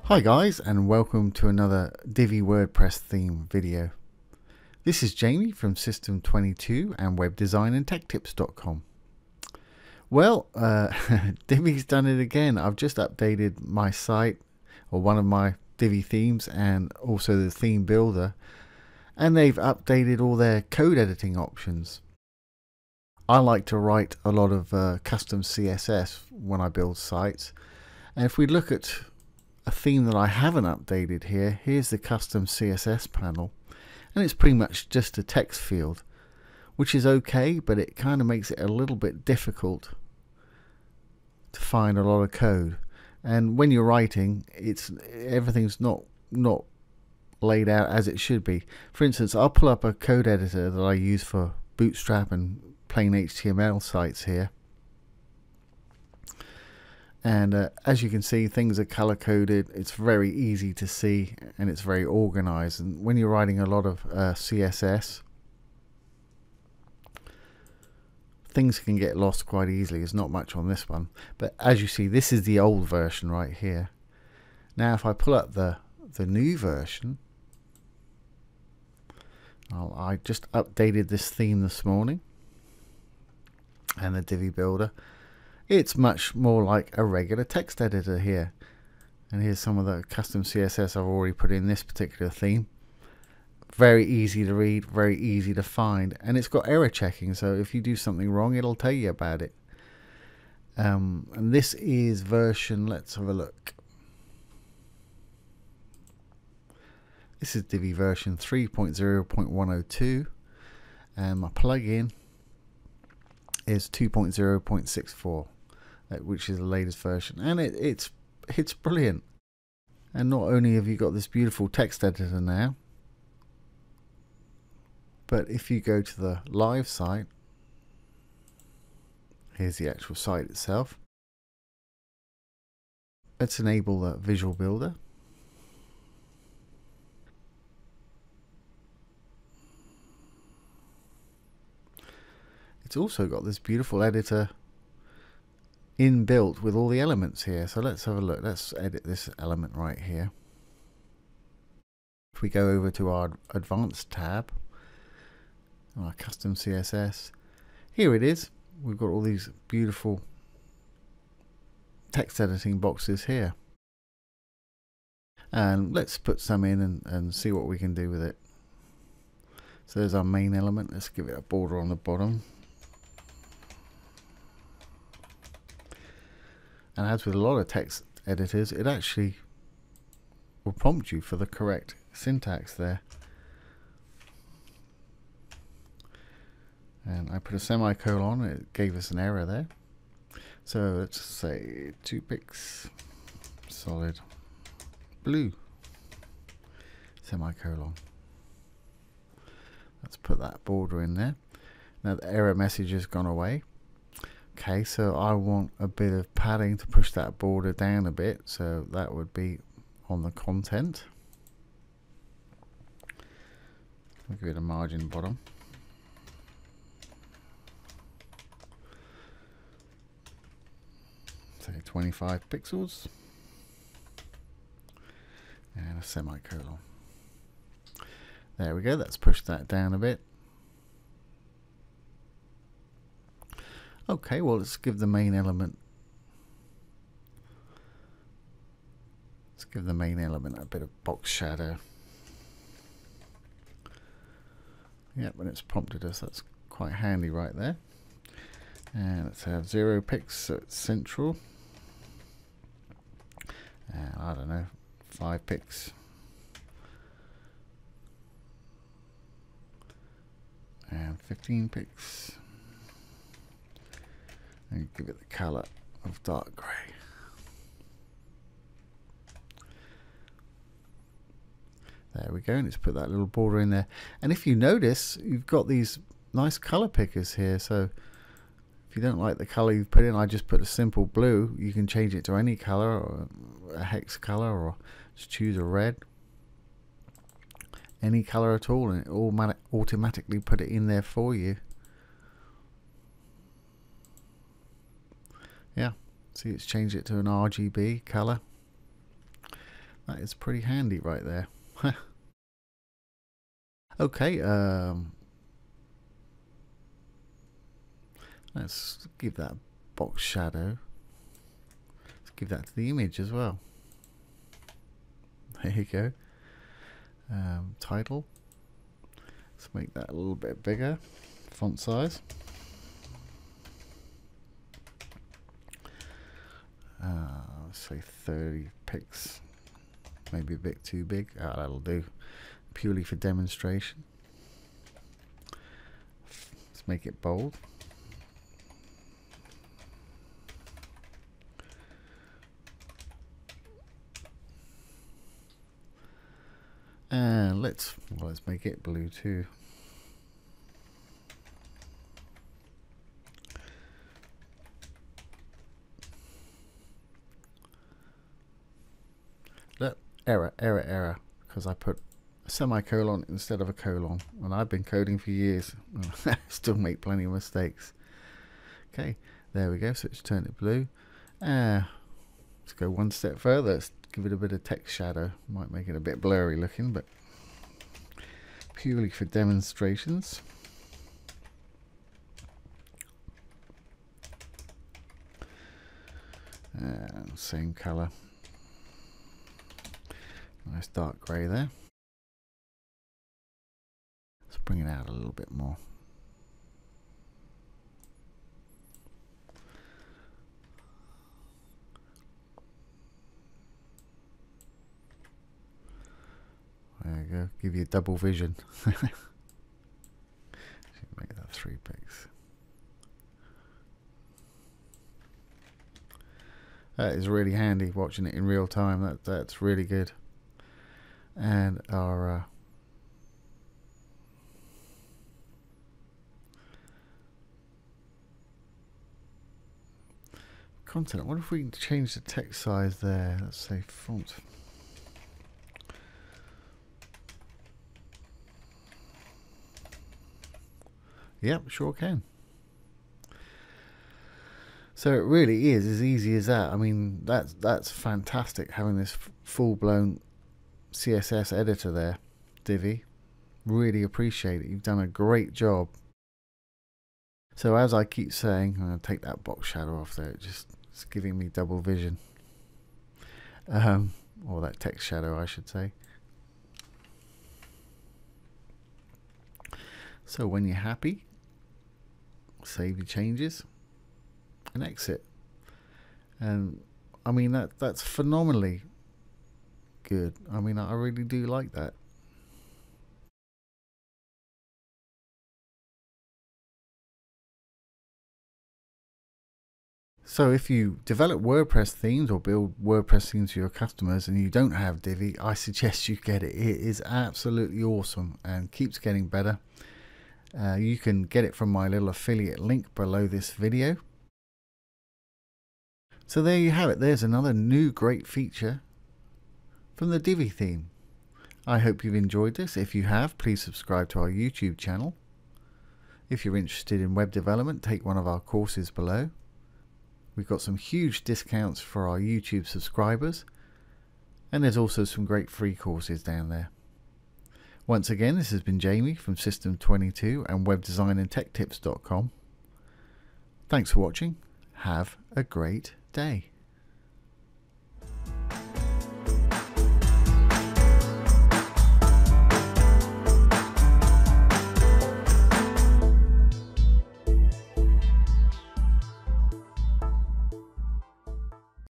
Hi guys, and welcome to another Divi WordPress theme video. This is Jamie from System22 and webdesignandtechtips.com. Well, Divi's done it again. I've just updated my site, or one of my Divi themes, and also the theme builder, and they've updated all their code editing options. I like to write a lot of custom CSS when I build sites, and if we look at a theme that I haven't updated here, here's the custom CSS panel, and it's pretty much just a text field, which is okay, but it kind of makes it a little bit difficult to find a lot of code. And when you're writing, everything's not laid out as it should be. For instance, I'll pull up a code editor that I use for Bootstrap and plain HTML sites here. And as you can see, things are color coded. It's very easy to see, and it's very organized. And when you're writing a lot of CSS, things can get lost quite easily. There's not much on this one, but as you see, this is the old version right here. Now if I pull up the new version, I just updated this theme this morning, and the Divi builder. It's much more like a regular text editor here. And here's some of the custom CSS I've already put in this particular theme. Very easy to read, very easy to find, and it's got error checking, so if you do something wrong, it'll tell you about it. And this is version, let's have a look. This is Divi version 3.0.102, and my plugin is 2.0.64. Which is the latest version, and it's brilliant. And not only have you got this beautiful text editor now, but if you go to the live site, here's the actual site itself. Let's enable the visual builder. It's also got this beautiful editor inbuilt with all the elements here. So let's have a look. Let's edit this element right here. If we go over to our advanced tab, our custom CSS, here it is. We've got all these beautiful text editing boxes here, and let's put some in and see what we can do with it. So there's our main element. Let's give it a border on the bottom. And as with a lot of text editors, it actually will prompt you for the correct syntax there. And I put a semicolon, it gave us an error there. So let's say 2 pics, solid blue, semicolon. Let's put that border in there. Now the error message has gone away. Okay, so I want a bit of padding to push that border down a bit, so that would be on the content. I'll give it a margin bottom. Say 25 pixels. And a semicolon. There we go, let's push that down a bit. Okay, well, let's give the main element. Let's give the main element a bit of box shadow. Yep, and it's prompted us. That's quite handy right there. And let's have 0 pics, so it's central. And I don't know, 5 pics. And 15 pics. And give it the color of dark grey. There we go, and let's put that little border in there. And if you notice, you've got these nice color pickers here. So if you don't like the color you've put in, I just put a simple blue. You can change it to any color, or a hex color, or just choose a red. Any color at all, and it will automatically put it in there for you. Yeah, see, it's changed it to an RGB color. is pretty handy right there. Okay, let's give that box shadow. Let's give that to the image as well. There you go. Title. Let's make that a little bit bigger. Font size. Let's say 30 pixels. Maybe a bit too big. That'll do. Purely for demonstration. Let's make it bold. And let's make it blue too. Look, error, because I put a semicolon instead of a colon, and I've been coding for years. I still make plenty of mistakes. Okay, there we go. So let's turn it blue. Let's go one step further. Let's give it a bit of text shadow. Might make it a bit blurry looking, but purely for demonstrations. Same color. Nice dark grey there. Let's bring it out a little bit more. There you go. Give you double vision. Make that 3 pixels. That is really handy watching it in real time. That's really good. And our content. What if we change the text size there? Let's say font. Yep, sure can. So it really is as easy as that. I mean, that's fantastic having this full-blown CSS editor there, Divi. Really appreciate it. You've done a great job. So as I keep saying, I'm going to take that box shadow off there. It's giving me double vision. Or that text shadow, I should say. So when you're happy, save your changes and exit. And I mean that's phenomenally good. I mean, I really do like that. So if you develop WordPress themes or build WordPress themes for your customers and you don't have Divi, I suggest you get it. It is absolutely awesome and keeps getting better. You can get it from my little affiliate link below this video. So there you have it. There's another new great feature from the Divi theme. I hope you've enjoyed this. If you have, please subscribe to our YouTube channel. If you're interested in web development, take one of our courses below. We've got some huge discounts for our YouTube subscribers, and there's also some great free courses down there. Once again, this has been Jamie from System 22 and webdesignandtechtips.com. Thanks for watching. Have a great day.